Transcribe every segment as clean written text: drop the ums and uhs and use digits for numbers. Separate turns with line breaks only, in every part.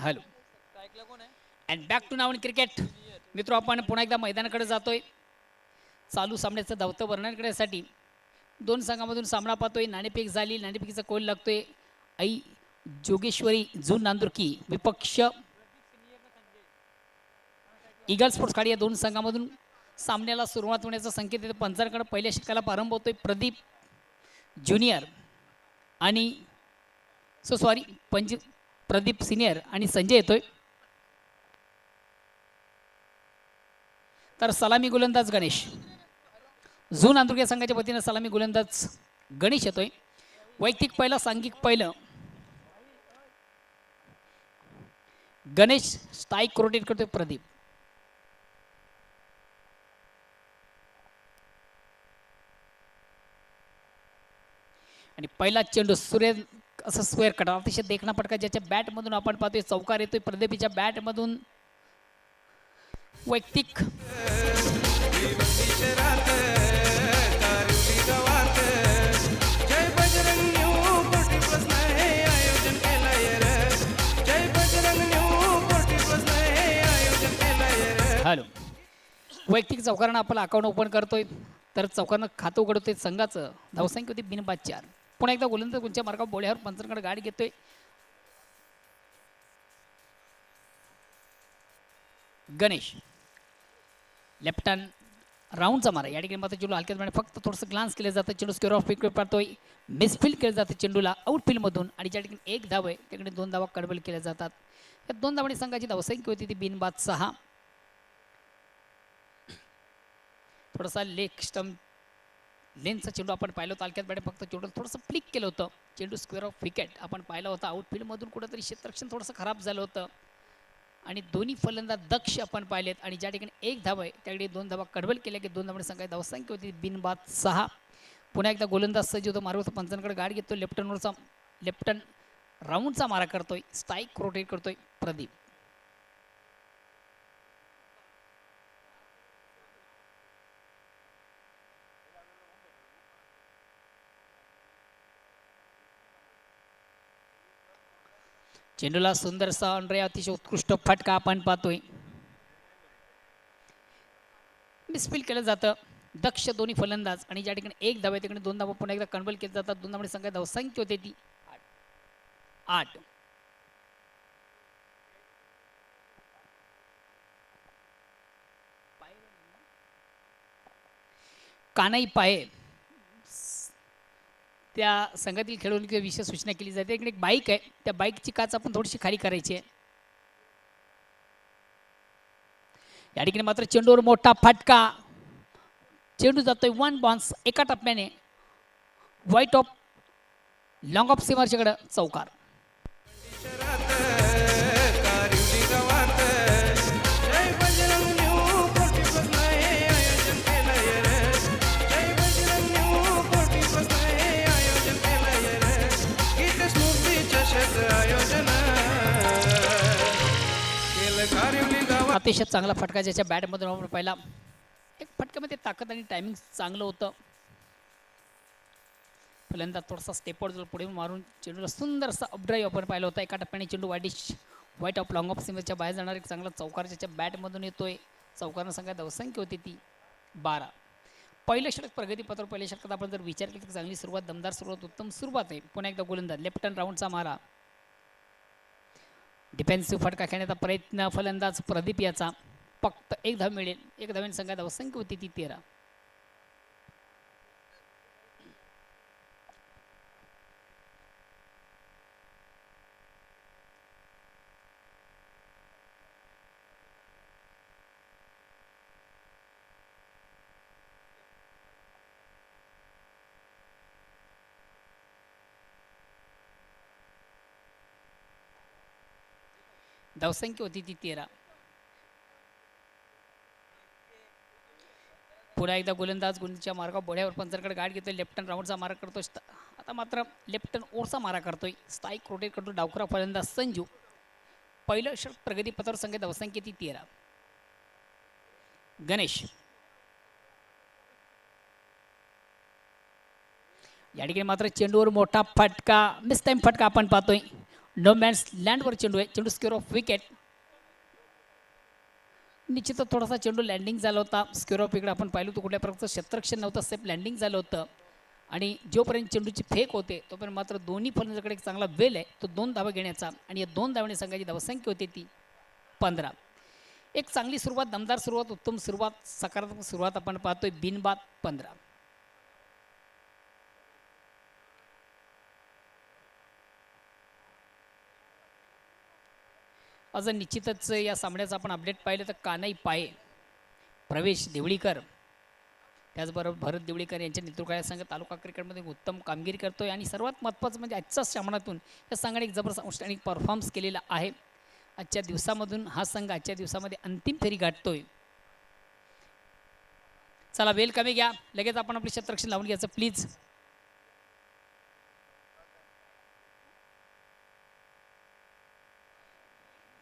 Hello and back to नाव cricket. मित्र आपण पुन्हा एकदा मैदानाकडे जातोय चालू सामन्याचं धावतं वर्णन करण्यासाठी. दोन संघामधून सामना पाहतोय. नाणेफेक झाली, नाणेफेकीचा कोल लागतोय. आई जोगेश्वरी जून नांदुरकी विपक्ष ईगल स्पोर्ट्स खाडी या दोन संघामधून सामन्याला सुरुवात होण्याचा संकेत येतो. पंचांकडे पहिल्या षटकाला प्रारंभ होतोय. प्रदीप ज्युनियर आणि सॉरी प्रदीप सिनियर आणि संजय येतोय. तर सलामी गोलंदाज गणेश झून आंध्र संघाच्या वतीने सलामी गोलंदाज गणेश येतोय. वैयक्तिक पहिलं, सांघिक पहिलं. गणेश स्ट्राइक रोटेट करतोय. प्रदीप आणि पहिला चेंडू सूर्य असं स्क्वेअर कट अतिशय देखणा फटका ज्याच्या बॅट मधून आपण पाहतोय. चौकार येतोय प्रदीपच्या बॅट मधून. वैयक्तिक हॅलो वैयक्तिक चौकारानं आपलं अकाउंट ओपन करतोय. तर चौकारानं खातं उघडतोय. संघाचं धावसंख्या होती बिनबाद 4. पुन्हा एकदा गोलंदाज कोणत्या मार्गावर बोळ्यावर पंचांकडे गाडी घेतोय. गणेश लेफ्ट हँड राऊंडचा मारा. या ठिकाणी मात्र चेंडू हलक्यात फक्त थोडंसं ग्लान्स केलं जातं. चेंडू स्क्वेअर ऑफ विकेट पाहतोय. मिसफिल्ड केलं जातं चेंडूला आउटफील्ड मधून. आणि ज्या ठिकाणी एक धाव आहे त्याकडे 2 धावा कडबल केल्या जातात. या 2 धावांनी संघाची धावसंख्या होती ती बिनबाद 6. थोडासा लेग स्टंप लेनचा चेंडू आपण पाहिलं होतं. हलक्यात बॅट फक्त चेंडू थोडंसं फ्लिक केलं होतं. चेंडू स्क्वेअर ऑफ विकेट आपण पाहिलं होतं. आउटफील्ड मधून कुठंतरी क्षेत्ररक्षण थोडंसं खराब झालं होतं. आणि दोन्ही फलंदाज दक्ष आपण पाहिलेत. आणि ज्या ठिकाणी एक धाव आहे त्याकडे 2 धावा कडबल केल्या की 2 धावांनी संघाची धावसंख्या होती बिनबाद 6. पुन्हा एकदा गोलंदाज सज्ज होतो. मारवतो पंचांकडे गाडी घेतो. लेफ्ट हँड राऊंडचा मारा करतोय. स्ट्राइक रोटेट करतोय प्रदीप. चेंडूला सुंदरसा ऑनरे अतिशय उत्कृष्ट फटका आपण पाहतोय. मिसफील केलं जातं. दक्ष दोन्ही फलंदाज. आणि ज्या ठिकाणी एक धाव आहे तिकडे 2 धावा पुन्हा एकदा कन्वर्ट केले जातात. 2 धावांनी संघाची धावसंख्या होते ती 8. कानाई पाये त्या संघातील खेळाडूंची विशेष सूचना केली जाते. इकडे एक बाईक आहे. त्या बाईकची काच आपण थोडीशी खाली करायची आहे. या ठिकाणी मात्र चेंडूवर मोठा फटका. चेंडू जातोय 1 बाउन्स एका टप्प्याने. व्हाईट ऑफ लॉंग ऑफ सीमारच्याकडे चौकार. अतिशय चांगला फटका ज्याच्या बॅटमधून आपण पाहिला. एक फटक्यामध्ये ताकद आणि टायमिंग चांगलं होतं. फलंदाज थोडासा स्टेपवर पुढे मारून चेंडूला सुंदरसा अपड्राईव्ह आपण पाहिला होता. एका टप्प्याने चेंडू व्हाईट ऑफ लॉंग ऑफ सीमेच्या बाहेर जाणार एक चांगला चौकार ज्याच्या बॅटमधून येतोय. चौकारानं संघात धावसंख्या होती ती 12. पहिलं षटक प्रगतीपत्र. पहिल्या षटकात आपण जर विचार केला तर चांगली सुरुवात, दमदार सुरुवात, उत्तम सुरुवात आहे. पुन्हा एकदा गोलंदाज लेफ्ट हँड राऊंडचा मारा. डिफेन्सिव्ह फटका खेळण्याचा प्रयत्न फलंदाज प्रदीप याचा. फक्त एक धाव मिळेल. एक धावांनी संघात धावसंख्या होती ती 13. धावसंख्या होती ती 13. पुन्हा एकदा गोलंदाज गुंडच्या मार्गावर बोळ्यावर पंचांकडे गाडी घेतोय. लेफ्ट हँड राऊंडचा मारा करतोय. आता मात्र लेफ्ट हँड ओरचा मारा करतोय. स्ट्राइक रोटेट करतो डावखुरा फलंदाज संजू. पहिलं षटक प्रगतीपथावर संघाची धावसंख्या ती 13. गणेश या ठिकाणी मात्र चेंडूवर मोठा फटका, मिस टाइम फटका आपण पाहतोय. नो मॅन्स लँडवर चेंडू आहे, चेंडू स्क्वेअर ऑफ विकेट. निश्चितच थोडासा चेंडू लँडिंग झाला होता. स्क्वेअर ऑफ विकेट आपण पाहिलं होतं, कुठल्या प्रकारचं क्षेत्ररक्षण नव्हतं, सेफ लँडिंग झालं होतं. आणि जोपर्यंत चेंडूची फेक होते तोपर्यंत मात्र दोन्ही फलंदाजाकडे एक चांगला वेल आहे तो 2 धावा घेण्याचा. आणि या 2 धावांनी संघाची धावसंख्या होती ती 15. एक चांगली सुरुवात, दमदार सुरुवात, उत्तम सुरुवात, सकारात्मक सुरुवात आपण पाहतोय. बिनबाद 15. आज निश्चितच या सामन्याचं आपण अपडेट पाहिलं तर कानाई पाये, प्रवेश देवळीकर, त्याचबरोबर भरत देवळीकर यांच्या नेतृत्वाखाली संघ तालुका क्रिकेटमध्ये उत्तम कामगिरी करतोय. आणि सर्वात महत्त्वाचं म्हणजे आजच्या सामन्यातून या संघाने एक जबरदस्त आउटस्टँडिंग परफॉर्मन्स केलेला आहे. आजच्या दिवसामधून हा संघ आजच्या दिवसामध्ये अंतिम फेरी गाठतोय. चला वेल कमी घ्या, लगेच आपण आपले क्षेत्ररक्षण लावून घ्यायचं प्लीज.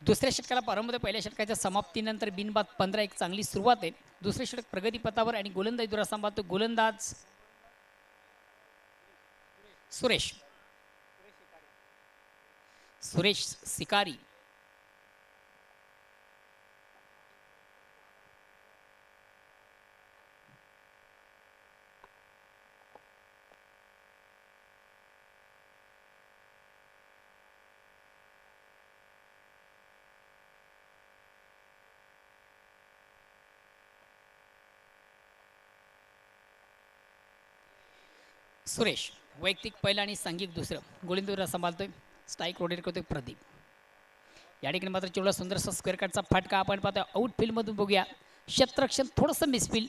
दुसऱ्या षटकाला प्रारंभ होतो. पहिल्या षटकाच्या समाप्तीनंतर बिनबाद 15 एक चांगली सुरुवात आहे. दुसरे षटक प्रगतीपथावर आणि गोलंदाजी दुरा सांभाळतो गोलंदाज सुरेश सिकारी. सुरेश वैयक्तिक पहिला आणि सांघिक दुसरं. गोलंदाजीला सांभाळतोय. स्ट्राईक रोटेट करतोय प्रदीप. या ठिकाणी मात्र चेंडूला सुंदरसा स्क्वेअर कटचा फटका आपण पाहतोय आउटफील्डमधून. बघूया क्षेत्ररक्षण थोडंसं मिसफील.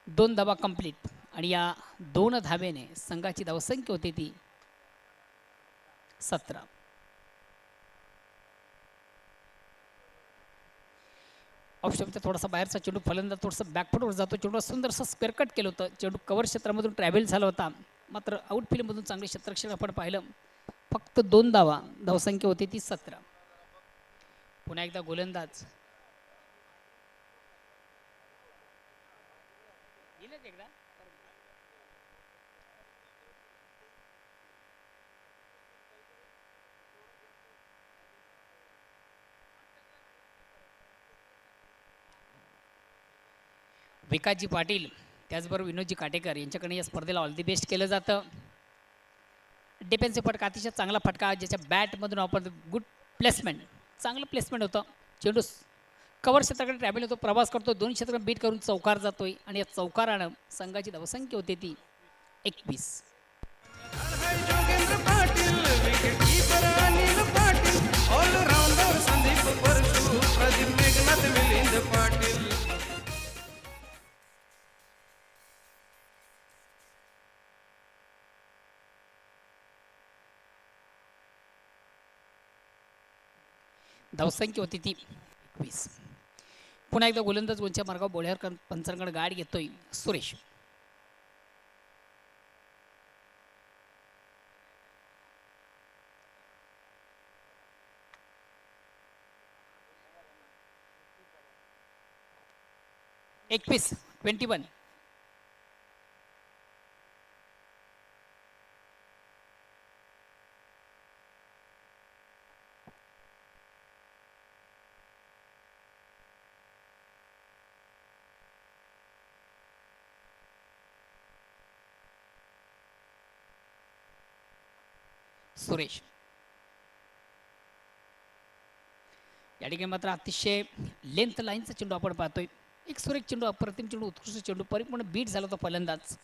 2 धावा कंप्लीट. आणि या 2 धावेने संघाची धावसंख्या होती ती 17. ऑफस्टॉपचा थोडासा बाहेरचा चेंडू, फलंदाज थोडंसं बॅकफुटवर जातो. चेंडू सुंदरसं स्क्वेअर कट केलं होतं. चेंडू कव्हर क्षेत्रामधून ट्रॅव्हल झाला होता. मात्र आउटफील्डमधून चांगले क्षेत्ररक्षण आपण पाहिलं. फक्त 2 धावा, धावसंख्या होती ती 17. पुन्हा एकदा गोलंदाज विकासजी पाटील, त्याचबरोबर विनोदजी काटेकर यांच्याकडे या स्पर्धेला ऑल दी बेस्ट केलं जातं. डिफेन्सिव्ह फटका, अतिशय चांगला फटका, ज्याच्या बॅटमधून आपण गुड प्लेसमेंट, चांगलं प्लेसमेंट होतं. चेंडू कव्हर क्षेत्राकडे ट्रॅव्हल होतो, प्रवास करतो, 2 क्षेत्र बीट करून चौकार जातोय. आणि या चौकारानं संघाची धावसंख्या होते ती 21. धावसंख्या होती ती 21. पुन्हा एकदा गोलंदाज वंच्या मार्गावर बोळ्यावर पंचांकडे गाड घेतोय सुरेश. एकवीस 21. सुरेश या ठिकाणी मात्र अतिशय लेंथ लाईनचा चेंडू आपण पाहतोय. एक सुरेख चेंडू, अप्रतिम चेंडू, उत्कृष्ट चेंडू, परिपूर्ण बीट झाला होता फलंदाज.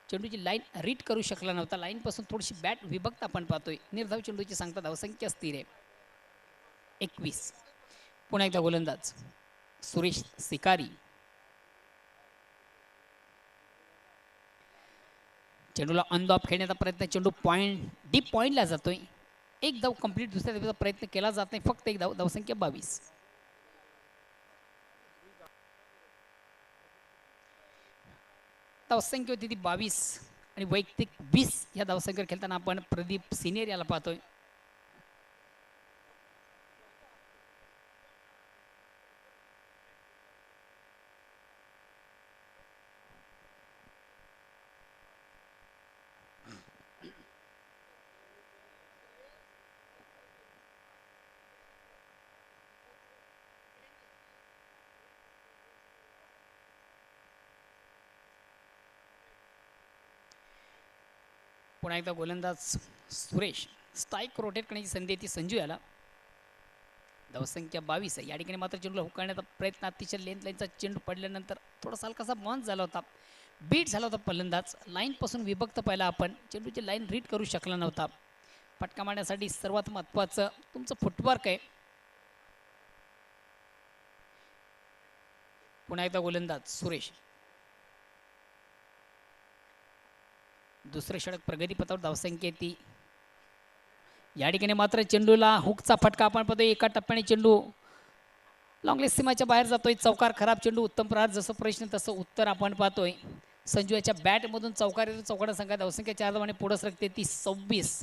चेंडूची लाईन रीड करू शकला नव्हता. लाईनपासून थोडीशी बॅट विभक्त आपण पाहतोय. निर्धाव चेंडूची सांगता धावसंख्या स्थिर आहे 21. पुन्हा एकदा गोलंदाज सुरेश सिकारी. चेंडूला ऑन द ऑफ खेळण्याचा प्रयत्न, चेंडू पॉईंट डीप पॉईंटला जातोय. एक धाव कंप्लीट, दुसऱ्या धावेचा प्रयत्न केला जात नाही. फक्त एक धाव, धावसंख्या 22. धावसंख्या होती ती 22 आणि वैयक्तिक 20 या धावसंख्येवर खेळताना आपण प्रदीप सिनियर याला पाहतोय. पुन्हा एकदा गोलंदाज सुरेश. स्ट्राईक रोटेट करण्याची संधी ती संजू याला. धावसंख्या 22 आहे. या ठिकाणी मात्र चेंडूला हुकण्याचा प्रयत्न, अतिशय लेंथ लाईनचा चेंडू पडल्यानंतर थोडासा हलकासा बॉन्स झाला होता, बीट झाला होता फलंदाज. लाईनपासून विभक्त पाहिला आपण, चेंडूची लाईन रीड करू शकला नव्हता. फटका मारण्यासाठी सर्वात महत्त्वाचं तुमचं फुटवर्क आहे. पुन्हा एकदा गोलंदाज सुरेश. दुसरे षटक प्रगतीपथावर. धावसंख्या ती. या ठिकाणी मात्र चेंडूला हुकचा फटका आपण पाहतोय. एका टप्प्याने चेंडू लॉंगलेस सीमाच्या बाहेर जातोय. चौकार खराब चेंडू, उत्तम प्रहार. जसं प्रश्न तसं उत्तर आपण पाहतोय. संजू याच्या बॅटमधून चौकार येतो. चौकारा संघात धावसंख्या 4 धावांनी पुढे सरकते ती 26.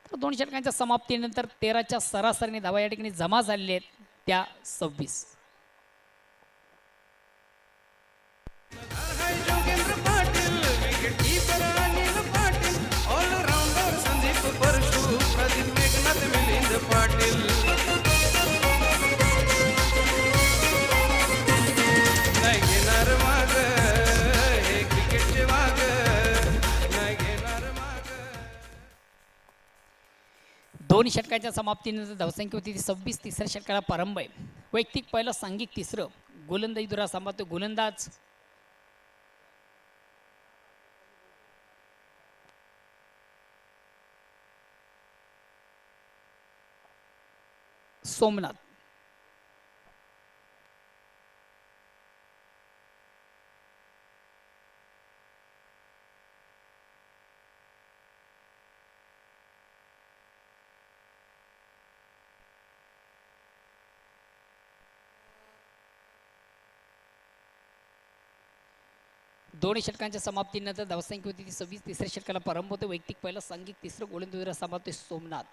तर 2 षटकांच्या समाप्तीनंतर 13च्या सरासरीने धावा या ठिकाणी जमा झालेल्या आहेत, त्या 26. दोन षटकाच्या समाप्तीनंतर धावसंख्या होती ती 26. तिसऱ्या षटकाला प्रारंभ आहे. वैयक्तिक पहिलं, सांघिक तिसरं. गोलंदाजी दुरा सांभाळतो गोलंदाज सोमनाथ. दोन्ही षटकांच्या समाप्तीनंतर धावसंख्या होती ती 26. तिसऱ्या षटकाला प्रारंभ होतो. वैयक्तिक पहिलं, सांघिक तिसरं. गोलंदाजी सांभाळतोय सोमनाथ.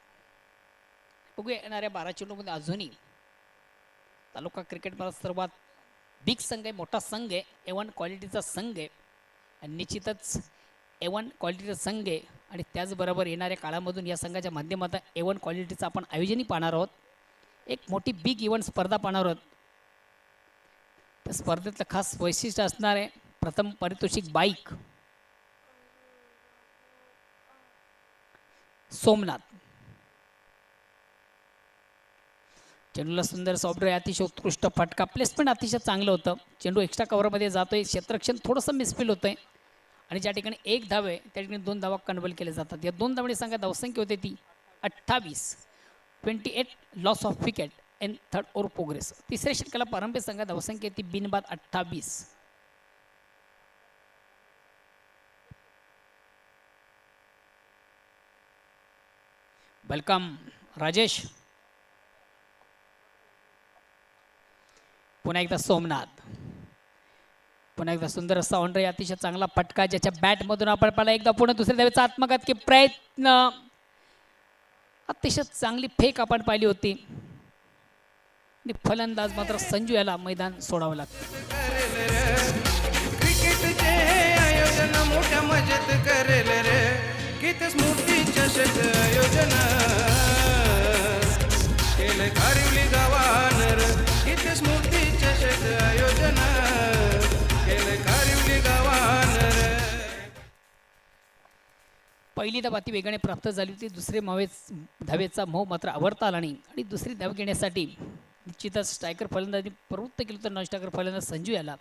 बघूया येणाऱ्या 12 चेंडूमध्ये अजूनही तालुका क्रिकेटमध्ये सर्वात बिग संघ आहे, मोठा संघ आहे, A1 क्वालिटीचा संघ आहे आणि निश्चितच A1 क्वालिटीचा संघ आहे. आणि त्याचबरोबर येणाऱ्या काळामधून या संघाच्या माध्यमातून A1 क्वालिटीचं आपण आयोजनही पाहणार आहोत. एक मोठी बिग इव्हेंट स्पर्धा पाहणार आहोत. त्या स्पर्धेतलं खास वैशिष्ट्य असणार आहे, प्रथम पारितोषिक बाईक. सोमनाथ. चेंडूला सुंदर सॉफ्टवेअर, अतिशय उत्कृष्ट फटका. प्लेसमेंट अतिशय चांगलं होतं. चेंडू एक्स्ट्रा कव्हरमध्ये जातोय. क्षेत्ररक्षण थोडंसं मिसफिल होतंय आणि ज्या ठिकाणी 1 धाव आहे त्या ठिकाणी 2 धावा कन्व्हर्ट केल्या जातात. या 2 धावांनी संघात धावसंख्या होते ती 28. 28 loss of wicket in third over progress. तिसऱ्या षटकाला प्रारंभी संघात धावसंख्या ती बिनबाद 28. वेलकम राजेश. पुन्हा एकदा सोमनाथ. पुन्हा एकदा सुंदर असा ऑनरे, अतिशय चांगला फटका ज्याच्या बॅटमधून आपण पाहिला. एकदा पुन्हा दुसऱ्या धावेचा आत्मघातकी प्रयत्न. अतिशय चांगली फेक आपण पाहिली होती आणि फलंदाज मात्र संजू याला मैदान सोडावं लागतं.
क्रिकेटचे आयोजन मोठ्या मजेत करेल रे, किती स्मृती चषक आयोजन केले कारिवली गावानर, किती स्मृती चषक आयोजन केले कारिवली गावानर.
पहिली धाव अति वेगाने प्राप्त झाली होती. दुसरे धावेचा मोह मात्र आवरता आला नाही आणि दुसरी धाव घेण्यासाठी निश्चितच स्ट्रायकर फलंदाजी प्रवृत्त केलं तर नॉन स्ट्रायकर फलंदाज संजू याला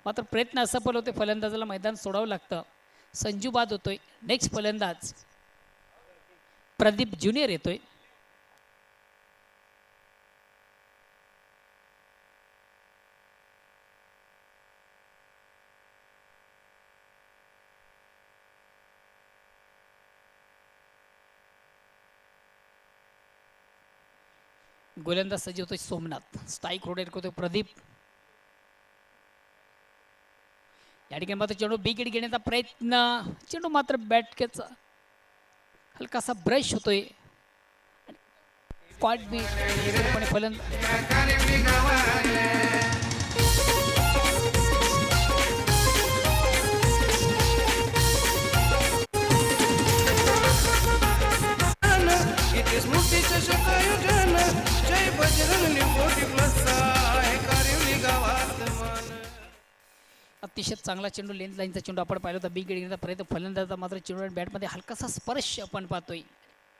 मात्र प्रयत्न असफल होते. फलंदाजाला मैदान सोडावं लागतं. संजू बाद होतोय. नेक्स्ट फलंदाज प्रदीप ज्युनियर येतोय. गोलंदाज सज्ज होतोय सोमनाथ. स्ट्राईक रोटेट करतोय प्रदीप. या ठिकाणी मात्र चेंडू बिग हिट घेण्याचा प्रयत्न. चेंडू मात्र बॅटकेचा हलकासा ब्रश होतोय. क्वाड बी अतिशय चांगला चेंडू लेंथ लाईनचा चेंडू आपण पाहिला होता बिग घेण्याचा प्रयत्न फलंदाजा मात्र चेंडू आणि बॅटमध्ये हलकासा स्पर्श आपण पाहतोय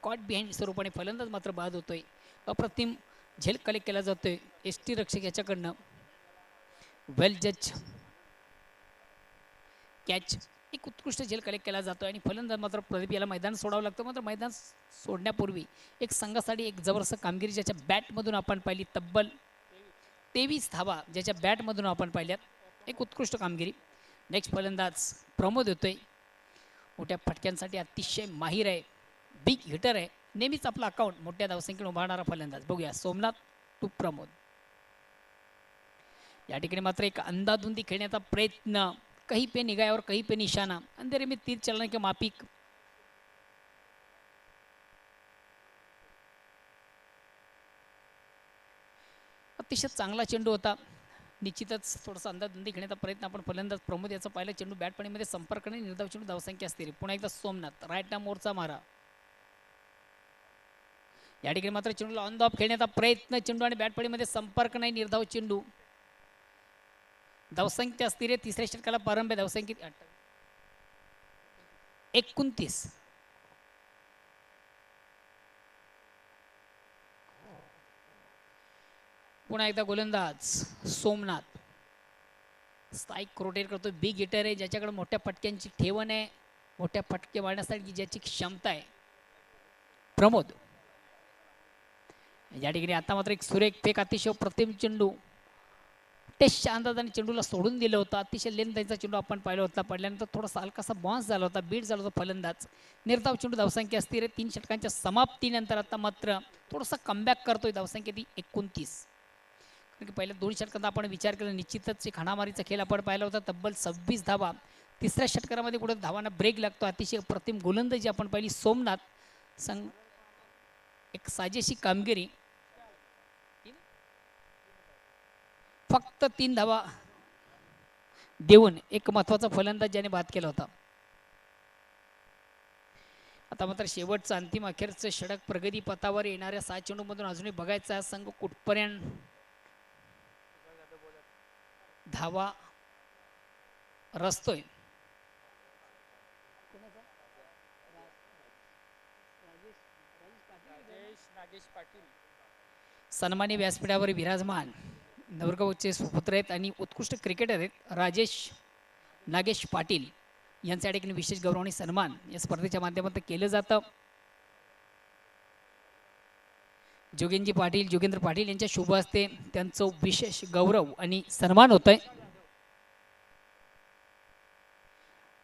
कॉट बिहाइंड स्वरूपाने फलंदाज मात्र बाद होतोय अप्रतिम झेल कलेक्ट केला जातोय एस टी रक्षक याच्याकडनं वेल जज कॅच एक उत्कृष्ट झेल कलेक्ट केला जातो आणि फलंदाज मात्र प्रदीप याला मैदान सोडावं लागतं मात्र मैदान सोडण्यापूर्वी एक संघासाठी एक जबरदस्त कामगिरी ज्याच्या बॅटमधून आपण पाहिली तब्बल 23 धावा ज्याच्या बॅटमधून आपण पाहिल्यात एक उत्कृष्ट कामगिरी नेक्स्ट फलंदाज प्रमोद होतोय मोठ्या फटक्यांसाठी अतिशय माहीर आहे बिग हिटर आहे नेहमीच आपला अकाउंट मोठ्या धावसंख्येने उभारणारा फलंदाज बघूया सोमनाथ टू प्रमोद या ठिकाणी मात्र एक अंदाधुंदी खेळण्याचा प्रयत्न कहीं पे निगाह और कहीं पे निशाणा अंधेरे में तीर चलने के माफिक अतिशय चांगला चेंडू होता निश्चितच थोडासा अंदाधुंदी खेळण्याचा प्रयत्न आपण फलंदाज प्रमोद याचा पाहिला चेंडू बॅटपणीमध्ये संपर्क नाही निर्धाव चेंडू धावसंख्या असते पुन्हा एकदा सोमनाथ राईट ना मोरचा मारा या ठिकाणी मात्र चेंडूला ऑन द ऑफ खेळण्याचा प्रयत्न चेंडू आणि बॅटपणीमध्ये संपर्क नाही निर्धाव चेंडू धावसंख्या अस्थिर तिसऱ्या षटकाला प्रारंभ धावसंख्येत 29 पुन्हा एकदा गोलंदाज सोमनाथ स्ट्राइक रोटेट करतो बिग हिटर आहे ज्याच्याकडे मोठ्या फटक्यांची ठेवण आहे मोठ्या फटके मारण्यासाठी ज्याची क्षमता आहे प्रमोद या ठिकाणी आता मात्र एक सुरेख फेक अतिशय प्रतिम चेंडू टेस्टच्या अंदाजाने चेंडूला सोडून दिलं होतं अतिशय लेंथचा चेंडू आपण पाहिला होता पडल्यानंतर थोडासा हलकासा बाउन्स झाला होता बीट झाला होता फलंदाज निर्धाव चेंडू धावसंख्या असते रे 3 षटकांच्या समाप्तीनंतर आता मात्र थोडासा कमबॅक करतोय धावसंख्या ती 29 कारण की पहिल्या 2 षटकांचा आपण विचार केला निश्चितच एक हाणामारीचा खेळ आपण पाहिला होता तब्बल 26 धावा तिसऱ्या षटकामध्ये कुठे धावांना ब्रेक लागतो अतिशय प्रतिम गोलंदाजी आपण पाहिली सोमनाथ संघ एक साजेशी कामगिरी फक्त 3 धावा देऊन एक महत्वाचा फलंदाज ज्याने बाद केला होता आता मात्र शेवटचं अंतिम अखेरचं षटक प्रगती पथावर येणाऱ्या 6 चेंडूमधून अजूनही बघायचा संघ कुठपर्यंत धावा रचतोय सन्मानी व्यासपीठावर विराजमान नवरगावचे सुपुत्र आहेत आणि उत्कृष्ट क्रिकेटर आहेत राजेश नागेश पाटील यांच्या ठिकाणी विशेष गौरव आणि सन्मान या स्पर्धेच्या माध्यमातून केलं जातं जोगेंद्र पाटील यांच्या शुभ हस्ते त्यांचं विशेष गौरव आणि सन्मान होतोय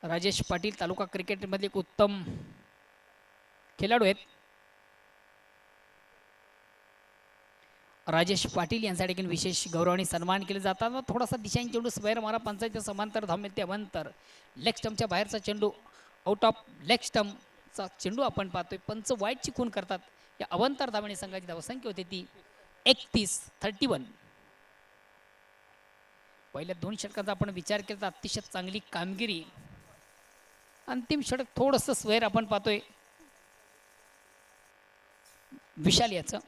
राजेश पाटील तालुका क्रिकेटमधले एक उत्तम खेळाडू आहेत राजेश पाटील यांच्या ठिकाणी विशेष गौरव आणि सन्मान केले जातात थोडासा दिशांनी चेंडू स्क्वेअर मारा पंचायतच्या समांतर धाव मिळते अवंतर लेग स्टंपच्या बाहेरचा चेंडू आउट ऑफ लेग स्टंपचा चेंडू आपण पाहतोय पंच वाईटची खून करतात या अवंतर धावणे संघाची धावसंख्या होती ती 31 पहिल्या 2 षटकाचा आपण विचार केला तर अतिशय चांगली कामगिरी अंतिम षटक थोडंसं स्क्वेअर आपण पाहतोय विशाल याचं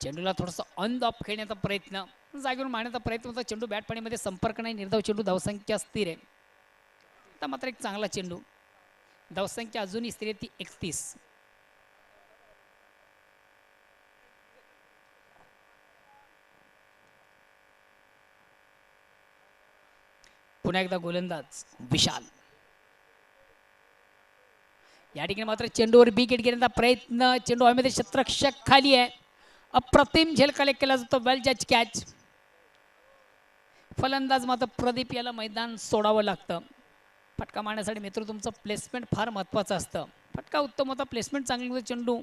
चेंडूला थोडासा ऑन द ऑफ खेळण्याचा प्रयत्न जागेवरून मारण्याचा प्रयत्न होता चेंडू बॅट पाणीमध्ये संपर्क नाही निर्धाव चेंडू धावसंख्या स्थिर आहे आता मात्र एक चांगला चेंडू धावसंख्या अजूनही स्थिर आहे ती 31 पुन्हा एकदा गोलंदाज विशाल या ठिकाणी मात्र चेंडूवर विकेट घेण्याचा प्रयत्न चेंडू हवेमध्ये क्षेत्ररक्षक खाली आहे अप्रतिम झेल कलेक्ट केला जातो वेल जज कॅच फलंदाज मात्र प्रदीप याला मैदान सोडावं लागतं फटका मारण्यासाठी मित्र तुमचं प्लेसमेंट फार महत्त्वाचं असतं फटका उत्तम होता प्लेसमेंट चांगली होतं चेंडू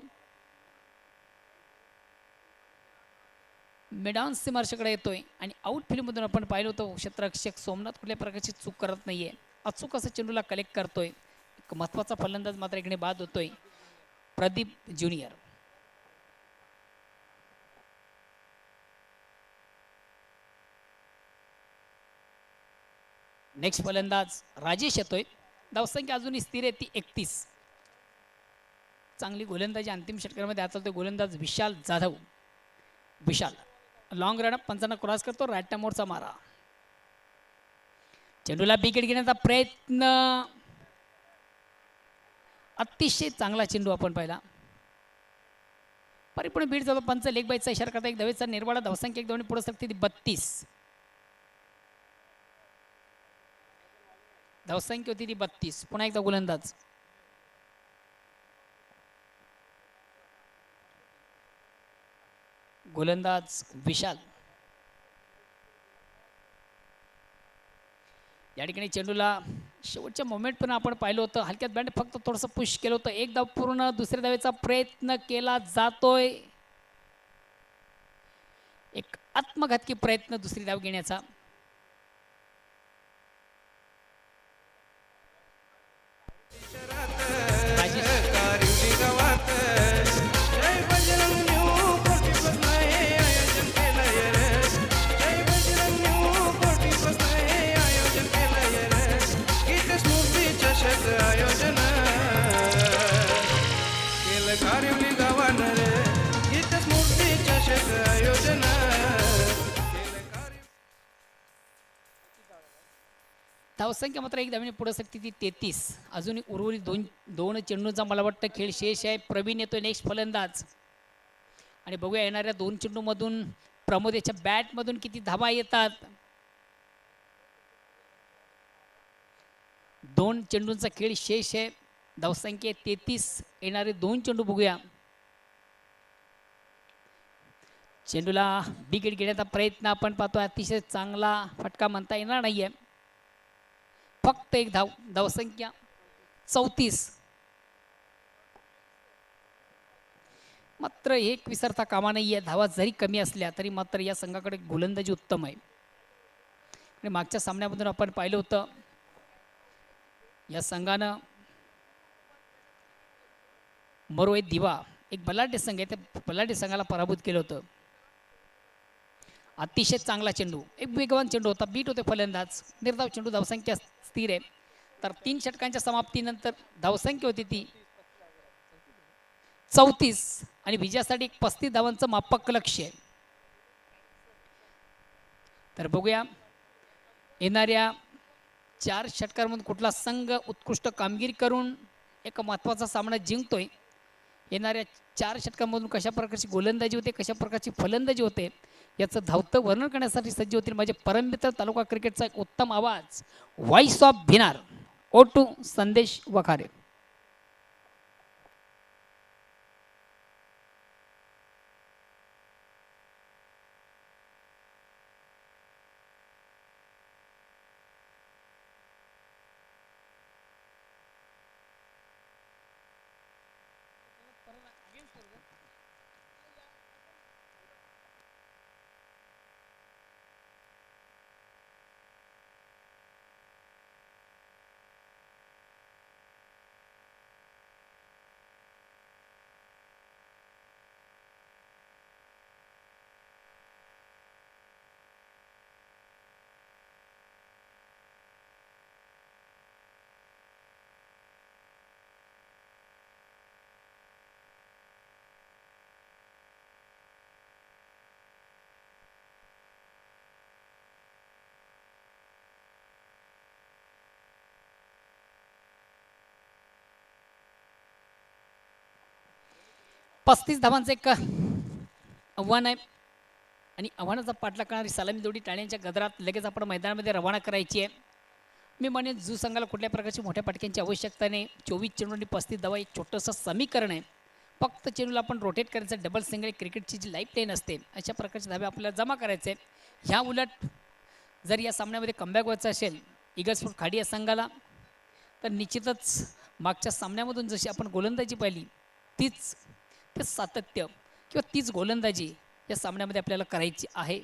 मिडॉन सीमार्शकडे येतोय आणि आउटफील्डमधून आपण पाहिलं होतं क्षेत्ररक्षक सोमनाथ कुठल्या प्रकारची चूक करत नाहीये अचूक असं चेंडूला कलेक्ट करतोय एक महत्त्वाचा फलंदाज मात्र इकडे बाद होतोय प्रदीप ज्युनियर नेक्स्ट फलंदाज राजेश येतोय धावसंख्या अजूनही स्थिर आहे ती 31 चांगली गोलंदाजी अंतिम षटकामध्ये आता तो गोलंदाज विशाल जाधव. विशाल लॉंग रन पंचांना क्रॉस करतो, राईट मोडचा मारा. चेंडूला विकेट घेण्याचा प्रयत्न, अतिशय चांगला चेंडू आपण पाहिला. परिपूर्ण बीट जातो. पंच लेग बाईचा इशारा करता एक धावेचा निर्वाळा. धावसंख्या एक दोन्ही पुढे सरते 32. धावसंख्या होती ती 32. पुन्हा एकदा गोलंदाज. गोलंदाज विशाल. या ठिकाणी चेंडूला शेवटच्या मोमेंट पण आपण पाहिलं होतं, हलक्यात बँड फक्त थोडंसं पुश केलं होतं. एक धाव पूर्ण. दुसऱ्या धावेचा प्रयत्न केला जातोय. एक आत्मघातकी प्रयत्न दुसरी धाव घेण्याचा.
कारवली गावात जय बजरंग न्यू कोटीपसन हे आयोजन केलंय रे. जय बजरंग न्यू कोटीपसन हे आयोजन केलंय रे. गीत स्मृती चषक आयोजन केलं कारवली गावानं रे. गीत स्मृती चषक आयोजन केलं कारवली.
धावसंख्या मात्र एक धावेने पुढे सरते ती 33. अजूनही उर्वरित दोन चेंडूंचा मला वाटतं खेळ शेष आहे. प्रवीण येतोय नेक्स्ट फलंदाज आणि बघूया येणाऱ्या 2 चेंडूमधून प्रमोद याच्या बॅटमधून किती धावा येतात. 2 चेंडूंचा खेळ शेष आहे. धावसंख्या 33. येणारे 2 चेंडू बघूया. चेंडूला विकेट घेण्याचा प्रयत्न आपण पाहतोय. अतिशय चांगला फटका म्हणता येणार नाहीये. फक्त एक धाव. धावसंख्या 34. मात्र एक विसरता कामा नाहीये. धावा जरी कमी असल्या तरी मात्र या संघाकडे गोलंदाजी उत्तम आहे. आणि मागच्या सामन्यामधून आपण पाहिलं होतं या संघानं मरोए दिवा एक बलाढ्य संघ आहे, त्या बलाढ्य संघाला पराभूत केलं होतं. अतिशय चांगला चेंडू, एक वेगवान चेंडू होता. बीट होते फलंदाज. निर्धाव चेंडू. धावसंख्या स्थिर आहे. तर 3 षटकांच्या समाप्तीनंतर धावसंख्या होती ती 34 आणि विजयासाठी 35 धावांचं मापक लक्ष्य आहे. तर बघूया येणाऱ्या 4 षटकांमधून कुठला संघ उत्कृष्ट कामगिरी करून एक महत्त्वाचा सामना जिंकतोय. येणाऱ्या 4 षटकांमधून कशा प्रकारची गोलंदाजी होते, कशा प्रकारची फलंदाजी होते याचं धावतं वर्णन करण्यासाठी सज्ज होतील माझे परममित्र तालुका क्रिकेटचा एक उत्तम आवाज, व्हॉइस ऑफ भिनार, O2 संदेश वखारे. पस्तीस धावांचं एक आव्हान आहे आणि आव्हानाचा पाठलाग करणारी सलामी जोडी टाळ्यांच्या गजरात लगेच आपण मैदानामध्ये रवाना करायची आहे. मी म्हणेन जो संघाला कुठल्या प्रकारची मोठ्या पटक्यांची आवश्यकता नाही. 24 चेंडू आणि 35 धावा एक छोटंसं समीकरण आहे. फक्त चेंडूला आपण रोटेट करायचं. डबल सिंगल क्रिकेटची जी लाईफ लाईन असते अशा प्रकारचे धावे आपल्याला जमा करायचे आहे. ह्या उलट जर या सामन्यामध्ये कमबॅक व्हायचं असेल इगल्सफोर्ड खाडी या संघाला तर निश्चितच मागच्या सामन्यामधून जशी आपण गोलंदाजी पाहिली तीच ते सातत्य किंवा तीच गोलंदाजी या सामन्यामध्ये आपल्याला करायची आहे.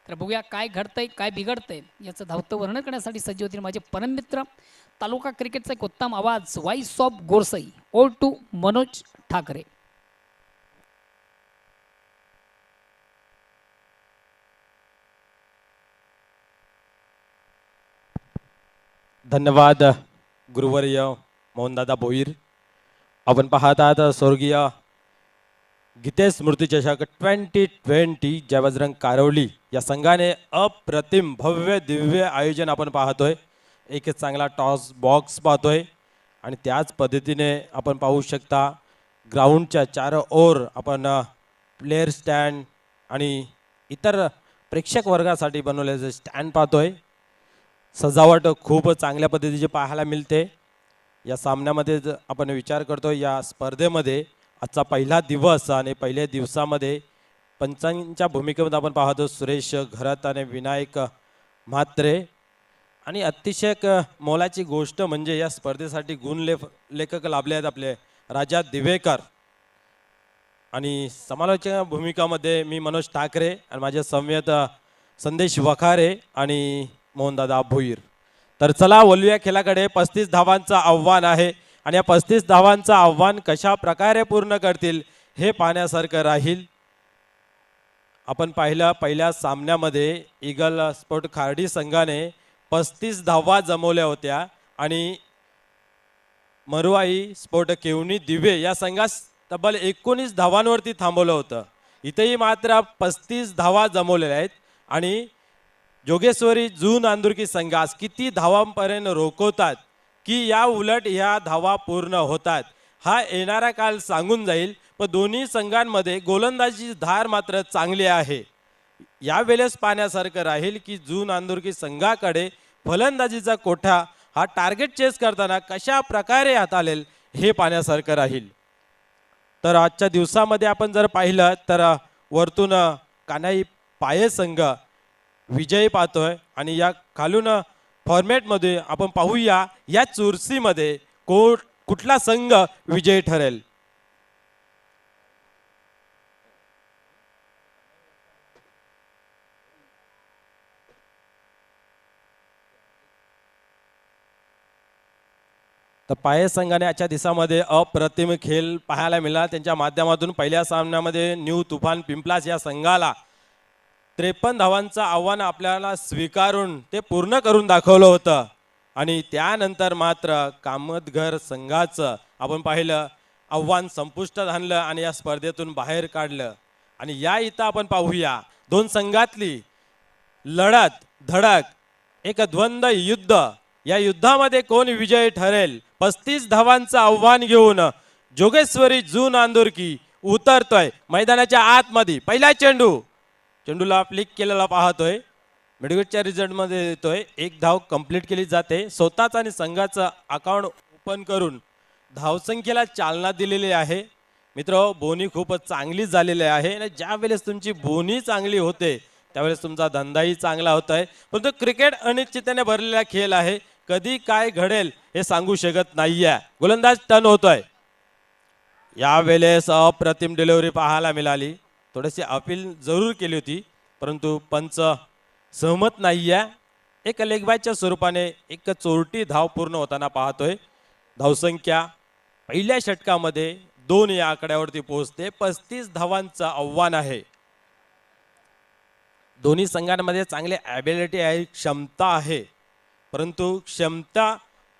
तर बघूया काय घडतंय काय बिघडतंय याचं धावतं वर्णन करण्यासाठी सज्ज होतील माझे परममित्र तालुका क्रिकेटचा एक उत्तम आवाज, voice of Gorsai, O2 Manoj Thackeray.
धन्यवाद गुरुवर्य मोहनदादा भोईर. आपण पाहत आहात स्वर्गीय गीतेश स्मृती चषक 2020 जय बजरंग कारवली या संघाने अप्रतिम भव्य दिव्य आयोजन आपण पाहतोय. एक चांगला टॉस बॉक्स पाहतोय आणि त्याच पद्धतीने आपण पाहू शकता ग्राउंडच्या चार ओर आपण प्लेयर स्टँड आणि इतर प्रेक्षक वर्गासाठी बनवलेले स्टँड पाहतोय. सजावट खूप चांगल्या पद्धतीची पाहायला मिळते. या सामन्यामध्ये आपण विचार करतो या स्पर्धेमध्ये आजचा पहिला दिवस आणि पहिल्या दिवसामध्ये पंचांच्या भूमिकेमध्ये आपण पाहतो सुरेश घरात आणि विनायक म्हात्रे. आणि अतिशय मोलाची गोष्ट म्हणजे या स्पर्धेसाठी लेखक लाभले आहेत आपले राजा दिवेकर आणि समालोचक भूमिकामध्ये मी मनोज ठाकरे आणि माझे संवेद संदेश वखारे आणि मोहनदादा भोईर. तर चला वलूया खेळाकडे. 35 धावांचं आव्हान आहे आणि या 35 धावांचं आव्हान कशा प्रकारे पूर्ण करतील हे पाहण्यासारखं राहील. आपण पाहिलं पहिल्या सामन्यामध्ये ईगल स्पोर्ट खार्डी संघाने 35 धावा जमवल्या होत्या आणि मरुआई स्पोर्ट केवनी दिवे या संघास तब्बल 19 धावांवरती थांबवलं होतं. इथेही मात्र 35 धावा जमवलेल्या आहेत आणि जोगेश्वरी जून आंदुरकी संघास किती धावांपर्यंत रोखवतात की या उलट ह्या धावा पूर्ण होतात हा येणारा काल सांगून जाईल. पण दोन्ही संघांमध्ये गोलंदाजी धार मात्र चांगली आहे. यावेळेस पाहण्यासारखं राहील की जून आंदुरकी संघाकडे फलंदाजीचा कोठा हा टार्गेट चेस करताना कशा प्रकारे हाताळेल हे पाहण्यासारखं राहील. तर आजच्या दिवसामध्ये आपण जर पाहिलं तर वरतून कान्हाई पाये संघ विजयी पाहतोय आणि या खालून फॉर्मॅटमध्ये आपण पाहूया या चुरशीमध्ये कुठला संघ विजयी ठरेल. तर पाये संघाने आजच्या दिवसामध्ये अप्रतिम खेळ पाहायला मिळाला. त्यांच्या माध्यमातून पहिल्या सामन्यामध्ये न्यू तुफान पिंपलास या संघाला 53 धावांचं आव्हान आपल्याला स्वीकारून ते पूर्ण करून दाखवलं होतं आणि त्यानंतर मात्र कामतघर संघाचं आपण पाहिलं आव्हान संपुष्टात आणलं आणि या स्पर्धेतून बाहेर काढलं. आणि या इथं आपण पाहूया दोन संघातली लढत धडक एक द्वंद्व युद्ध. या युद्धामध्ये कोण विजयी ठरेल. 35 धावांचं आव्हान घेऊन जोगेश्वरी जून आंदुरकी उतरतोय मैदानाच्या आतमध्ये. पहिला चेंडूला फ्लिक केलेला पाहतोय. मिडविकेटच्या रिझल्टमध्ये येतोय. एक धाव कंप्लीट केली जाते. स्वतःच आणि संघाचं अकाउंट ओपन करून धावसंख्येला चालना दिलेली आहे. मित्र बोनी खूपच चांगली झालेली आहे आणि ज्या वेळेस तुमची बोनी चांगली होते त्यावेळेस तुमचा धंदाही चांगला होत आहे. परंतु क्रिकेट अनिश्चिततेने भरलेला खेळ आहे. कधी काय घडेल हे सांगू शकत नाहीये. गोलंदाज टर्न होतोय. यावेळेस अप्रतिम डिलिव्हरी पाहायला मिळाली. थोडीशी अपील जरूर केली होती परंतु पंच सहमत नाहीये. एक लेगबायच्या स्वरूपाने एक चोरटी धाव पूर्ण होताना पाहतोय. धावसंख्या पहिल्या षटकामध्ये 2 या आकड्यावरती पोहोचते. 35 धावांचं आव्हान आहे. दोन्ही संघांमध्ये चांगले ॲबिलिटी आहे क्षमता आहे. परंतु क्षमता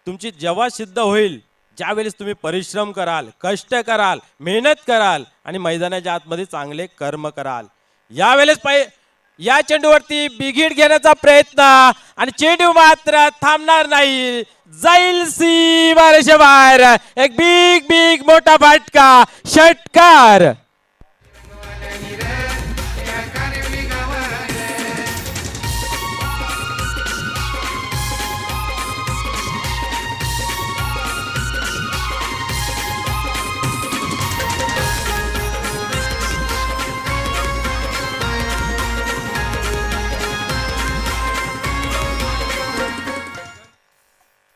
तुमची जेव्हा सिद्ध होईल ज्यावेळेस तुम्ही परिश्रम कराल कष्ट कराल मेहनत कराल आणि मैदानाच्या आतमध्ये चांगले कर्म कराल. यावेळेस या चेंडूवरती बिघीड घेण्याचा प्रयत्न आणि चेंडू मात्र थांबणार नाही. जाईल सीमारेषे बाहेर. एक बिग मोठा फटका षटकार.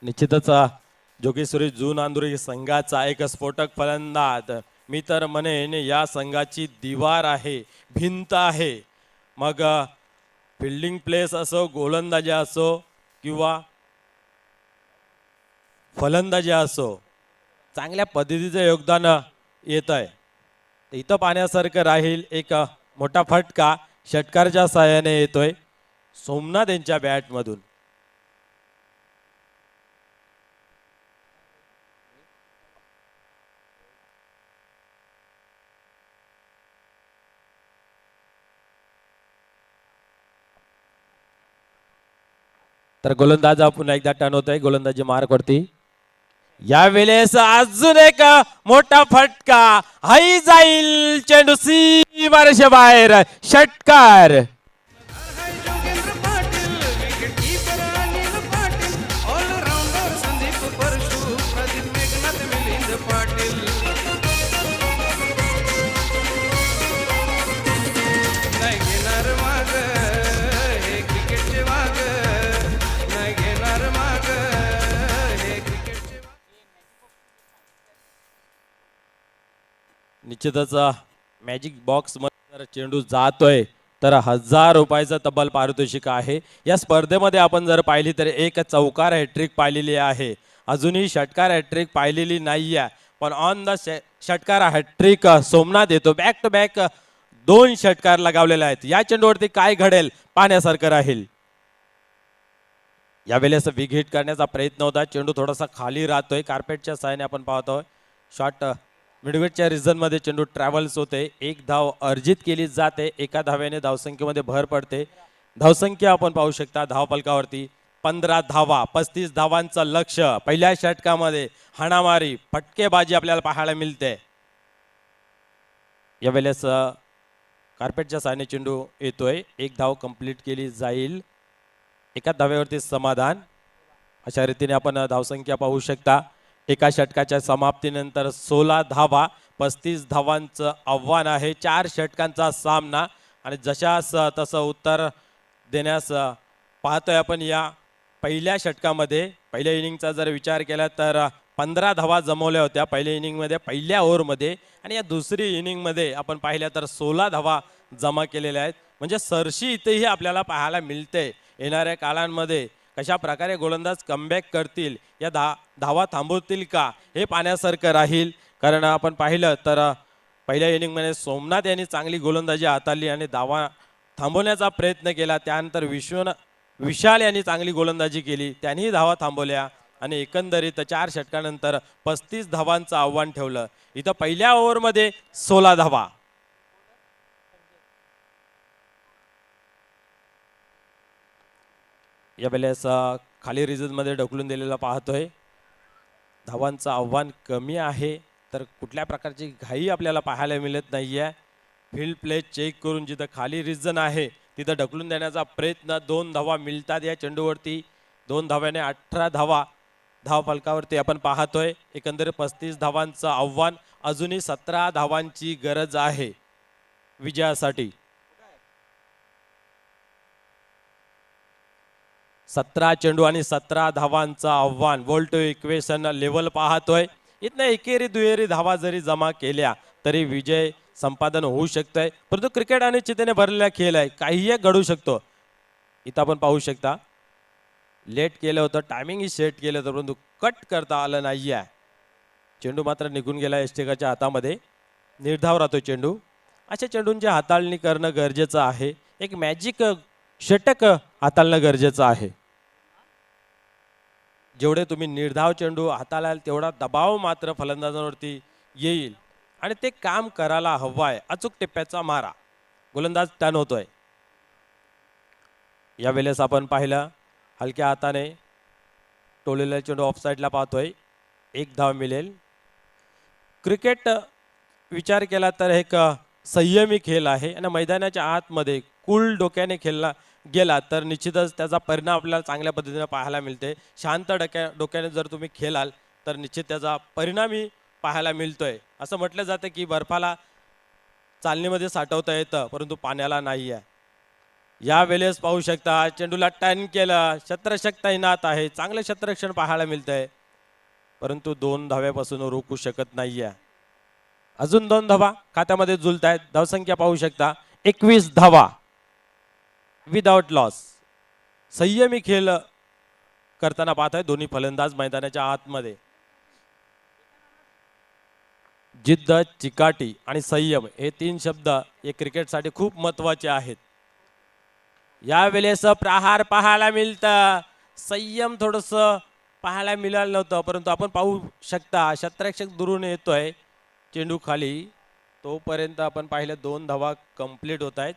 निश्चितच जोगेश्वरी जून आंदुरी संघाचा एक स्फोटक फलंदाज मी तर म्हणेन या संघाची दिवार आहे भिंत आहे. मग फिल्डिंग प्लेस असो गोलंदाजी असो किंवा फलंदाजी असो चांगल्या पद्धतीचं योगदान येत आहे. इथं पाहण्यासारखं राहील. एक मोठा फटका षटकारच्या साहाय्याने येतोय सोमनाथ यांच्या बॅटमधून. तर गोलंदाज पुन्हा एकदा टर्न होतोय गोलंदाजी मार्क वरती. यावेळेस अजून एक मोठा फटका हाई जाईल चेंडू सीमारेषे बाहेर षटकार.
हाय Jogendra Patil wicket keeper Anil Patil allrounder Sandeep Parshu Pradeep Meghnath Milind Patil. नाही घेणार माग हे क्रिकेटचे वाग नाही घेणार माग हे क्रिकेटचे वाग.
निश्चितच मॅजिक बॉक्स मध्ये जर चेंडू जातोय तर 1000 रुपयाचं तब्बल पारितोषिक आहे. या स्पर्धेमध्ये आपण जर पाहिली तर एक चौकार हॅट्रिक पाहिलेली आहे, अजूनही षटकार हॅट्रिक पाहिलेली नाहीये. पण ऑन द षटकार हॅट्रिक सोमनाथ येतो. बॅक टू बॅक 2 षटकार लगावलेले आहेत. या चेंडूवरती काय घडेल पाहण्यासारखं राहील. यावेळेस बिग हिट करण्याचा प्रयत्न होता. चेंडू थोडासा खाली राहतोय. कार्पेटच्या साहाय्याने आपण पाहतोय शॉट मिडवेटच्या रिझन मध्ये चेंडू ट्रॅव्हल्स होते. एक धाव अर्जित केली जाते. एका धाव्याने धावसंख्येमध्ये भर पडते. धावसंख्या आपण पाहू शकता धाव फलकावरती 15 धावा. 35 धावांचं लक्ष. पहिल्या षटकामध्ये हाणामारी फटकेबाजी आपल्याला पाहायला मिळते. यावेळेस कार्पेटच्या साहाय्याने चेंडू येतोय. एक धाव कंप्लीट केली जाईल. एका धाव्यावरती समाधान. अशा रीतीने आपण धावसंख्या पाहू शकता. एका षटकाच्या समाप्तीनंतर 16 धावा. 35 धावांचं आव्हान आहे. 4 षटकांचा सामना आणि जशास तसं उत्तर देण्यास पाहतोय आपण. या पहिल्या षटकामध्ये पहिल्या इनिंगचा जर विचार केला तर 15 धावा जमवल्या होत्या पहिल्या इनिंगमध्ये पहिल्या ओव्हरमध्ये, आणि या दुसरी इनिंगमध्ये आपण पाहिल्या तर 16 धावा जमा केलेल्या आहेत. म्हणजे सरशी इथेही आपल्याला पाहायला मिळते. येणाऱ्या काळांमध्ये कशा प्रकारे गोलंदाज कमबॅक करतील, या धावा थांबवतील का हे पाहण्यासारखं राहील. कारण आपण पाहिलं तर पहिल्या इनिंगमध्ये सोमनाथ यांनी चांगली गोलंदाजी हाताळली आणि धावा थांबवण्याचा प्रयत्न केला. त्यानंतर विशाल यांनी चांगली गोलंदाजी केली, त्यांनी धावा थांबवल्या आणि एकंदरीत 4 षटकानंतर 35 धावांचं आव्हान ठेवलं. इथं पहिल्या ओव्हरमध्ये 16 धावा. यावेळेस खाली रिझन मध्ये ढकलून दिलेला पाहतोय. धावांचं आव्हान कमी आहे तर कुठल्या प्रकारची घाई आपल्याला पाहायला मिळत नाहीये. फील्ड प्ले चेक करून जिथं खाली रिझन आहे तिथं ढकलून देण्याचा प्रयत्न. 2 धावा मिळतात या चेंडूवरती. 2 धाव्याने 18 धावा धाव फलकावरती आपण पाहतोय. एकंदरीत 35 धावांचं आव्हान. अजूनही 17 धावांची गरज आहे विजयासाठी. 17 चेंडू आणि 17 धावांचं आव्हान. वोल्टो इक्वेशन लेवल पाहतोय. इथनं एकेरी दुहेरी धावा जरी जमा केल्या तरी विजय संपादन होऊ शकतंय. परंतु क्रिकेट अनिश्चिततेने भरलेला खेळ आहे, काहीही घडू शकतो. इथं आपण पाहू शकता लेट केलं होतं, टायमिंग सेट केलं होतं, परंतु कट करता आलं नाहीये. चेंडू मात्र निघून गेला यष्टिकाच्या हातामध्ये. निर्धाव राहतो चेंडू. अशा चेंडूंची हाताळणी करणं गरजेचं आहे. एक मॅजिक षटक हाताळणं गरजेचं आहे. जेवढे तुम्ही निर्धाव चेंडू हाताळाल तेवढा दबाव मात्र फलंदाजांवरती येईल आणि ते काम करायला हवाय. अचूक टिप्प्याचा मारा. गोलंदाज टर्न होतोय. यावेळेस आपण पाहिलं हलक्या हाताने टोलेला चेंडू ऑफ साईडला पाहतोय. 1 धाव मिळेल. क्रिकेट विचार केला तर एक संयमी खेळ आहे आणि मैदानाच्या आतमध्ये कूल डोक्याने खेळला गेला तर निश्चितच त्याचा परिणाम आपल्याला चांगल्या पद्धतीने पाहायला मिळते. शांत डोक्याने जर तुम्ही खेळाल तर निश्चित त्याचा परिणामही पाहायला मिळतोय. असं म्हटलं जातं की बर्फाला चालणीमध्ये साठवता येतं परंतु पाण्याला नाही आहे. या वेळेस पाहू शकता चेंडूला टर्न केलं. क्षेत्ररक्षक तैनात आहे. चांगलं क्षेत्ररक्षण पाहायला मिळतंय परंतु 2 धाव्यापासून रोखू शकत नाहीये. अजून 2 धावा खात्यामध्ये जुळत आहेत. धावसंख्या पाहू शकता 21 धावा विदाउट लॉस. संयमी खेळ करताना पाहताय दोन्ही फलंदाज मैदानाच्या आतमध्ये. जिद्द, चिकाटी आणि संयम हे 3 शब्द हे क्रिकेटसाठी खूप महत्वाचे आहेत. यावेळेस प्रहार पाहायला मिळतं. संयम थोडस पाहायला मिळालं नव्हतं परंतु आपण पाहू शकता क्षेत्ररक्षक दुरून येतोय. चेंडू खाली तोपर्यंत आपण पाहिलं 2 धावा कंप्लीट होत आहेत.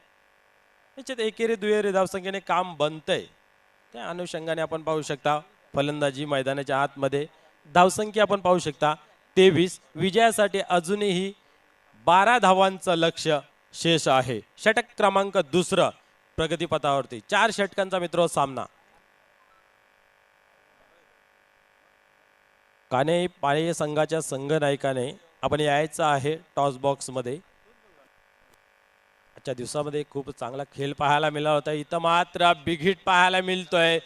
निश्चित एकेरी दुहेरी धावसंख्येने काम बनतंय. त्या अनुषंगाने आपण पाहू शकता फलंदाजी मैदानाच्या आतमध्ये धावसंख्या आपण पाहू शकता 23. विजयासाठी अजूनही 12 धावांचं लक्ष शेष आहे. षटक क्रमांक दुसरं प्रगतीपथावरती 4 षटकांचा मित्र सामना. काने पाळे संघाच्या संघनायकाने आपण यायचं आहे टॉस बॉक्स मध्ये. आजच्या दिवसामध्ये खूप चांगला खेळ पाहायला मिळाला होता. इथं मात्र बिग हिट पाहायला मिळतोय.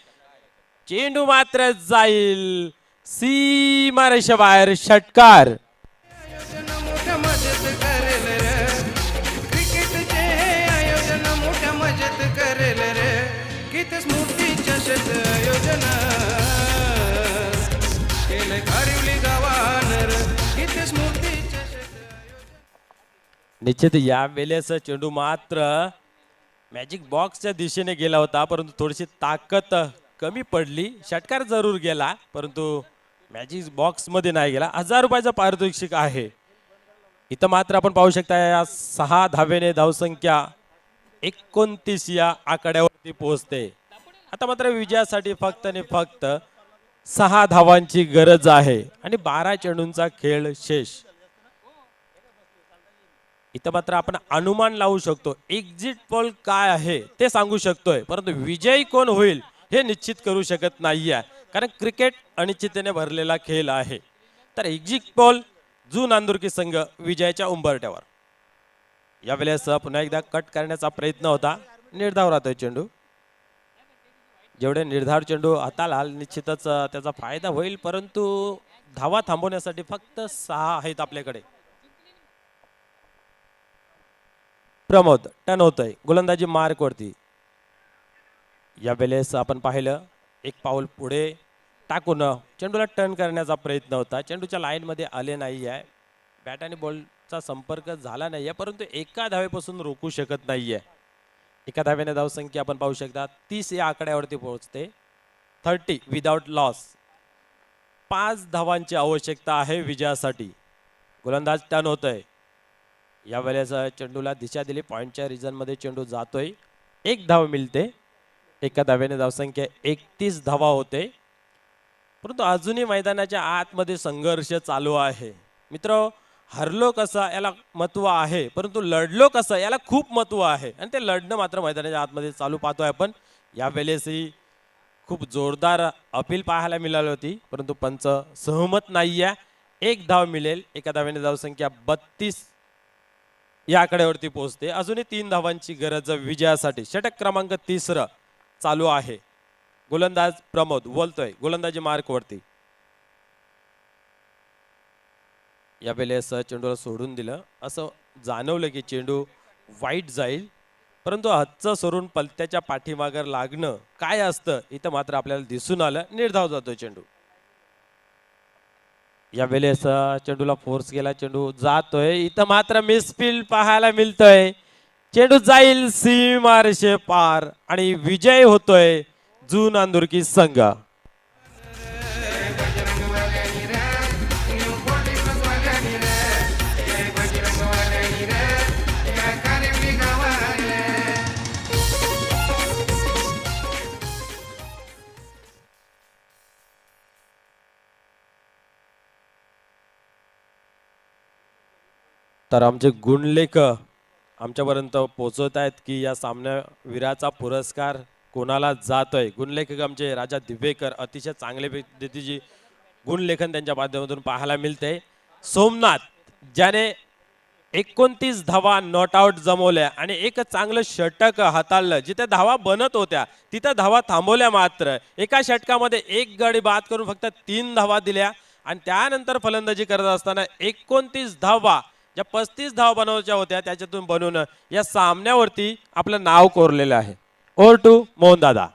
चेंडू मात्र जाईल सीमारेषा बाहेर. षटकार.
आयोजन मोठ्या मजेत करेल रे क्रिकेटचे आयोजन मोठ्या मजेत करेल रे गीत स्मृती चषक आयोजन केले कारिवली गावानर गीत स्मृती
निश्चित या वेळेस चेंडू मात्र मॅजिक बॉक्सच्या दिशेने गेला होता, परंतु थोडीशी ताकद कमी पडली. षटकार जरूर गेला परंतु मॅजिक बॉक्स मध्ये नाही गेला. 1000 रुपयाचं पारितोषिक आहे. इथं मात्र आपण पाहू शकता या 6 धावेने धावसंख्या 29 या आकड्यावरती पोहोचते. आता मात्र विजयासाठी फक्त आणि फक्त 6 धावांची गरज आहे आणि 12 चेंडूंचा खेळ शेष. इथं मात्र आपण अनुमान लावू शकतो. एक्झिट पोल काय आहे ते सांगू शकतोय, परंतु विजयी कोण होईल हे निश्चित करू शकत नाहीये, कारण क्रिकेट अनिश्चिततेने भरलेला खेळ आहे. तर एक्झिट पोल जू नांदुरकी संघ विजयाच्या उंबरठ्यावर. यावेळेस पुन्हा एकदा कट करण्याचा प्रयत्न होता. निर्धाव राहतोय चेंडू. जेवढे निर्धार चेंडू हाताला निश्चितच त्याचा फायदा होईल, परंतु धावा थांबवण्यासाठी फक्त 6 आहेत आपल्याकडे. प्रमोद टर्न होतोय गोलंदाजी मार्क वरती. या वेळेस आपण पाहिलं एक पाऊल पुढे टाकून चेंडूला टर्न करण्याचा प्रयत्न होता. चेंडूच्या लाईन मध्ये आले नाही आहे. बॅट आणि बॉलचा संपर्क झाला नाहीये, परंतु एका धावेपासून रोखू शकत नाहीये. एका धावेने धावसंख्या आपण पाहू शकता 30 या आकड्यावरती पोहोचते. 30 विदाउट लॉस. 5 धावांची आवश्यकता आहे विजयासाठी. गोलंदाज टर्न होतोय. या वेळेस चेंडूला दिशा दिली. पॉइंटच्या रिजन मध्ये चेंडू जातोय. 1 धाव मिळते. एका धावेने धावसंख्या 31 धावा होते, परंतु अजूनही मैदानाच्या आतमध्ये संघर्ष चालू आहे. मित्र, हरलो कसं याला महत्व आहे, परंतु लढलो कसं याला खूप महत्व आहे आणि ते लढणं मात्र मैदानाच्या आतमध्ये चालू पाहतोय आपण. या वेळेसही खूप जोरदार अपील पाहायला मिळाली होती, परंतु पंच सहमत नाहीये. 1 धाव मिळेल. एका धावेने धावसंख्या 32 या आकड्यावरती पोहोचते. अजूनही 3 धावांची गरज विजयासाठी. षटक क्रमांक 3 चालू आहे. गोलंदाज प्रमोद बोलतोय गोलंदाजी मार्क वरती. या वेळेस चेंडूला सोडून दिलं. असं जाणवलं की चेंडू वाईट जाईल, परंतु हातचं सोडून पलत्याच्या पाठीमागर लागणं काय असतं इथं मात्र आपल्याला दिसून आलं. निर्धाव जातोय चेंडू. या वेळेस चेंडूला फोर्स केला. चेंडू जातोय. इथं मात्र मिसफील्ड पाहायला मिळतोय. चेंडू जाईल सीमारेषे पार आणि विजय होतोय जू नांदुरकी संघ. तर आमचे गुणलेख आमच्यापर्यंत पोहोचवत आहेत की या सामनावीराचा पुरस्कार कोणाला जातोय. गुणलेखक आमचे राजा दिवेकर अतिशय चांगल्या पद्धतीची गुणलेखन त्यांच्या माध्यमातून पाहायला मिळते. सोमनाथ ज्याने 29 धावा नॉट आउट जमवल्या आणि एक चांगलं षटक हाताळलं. जिथे धावा बनत होत्या तिथं धावा थांबवल्या. मात्र एका षटकामध्ये 1 गडी बाद करून फक्त 3 धावा दिल्या आणि त्यानंतर फलंदाजी करत असताना 29 धावा ज्या 35 धावा बनवायच्या होत्या त्याच्यातून बनवून या सामन्यावरती आपलं नाव कोरलेलं आहे. ओव्हर टू मोहन दादा.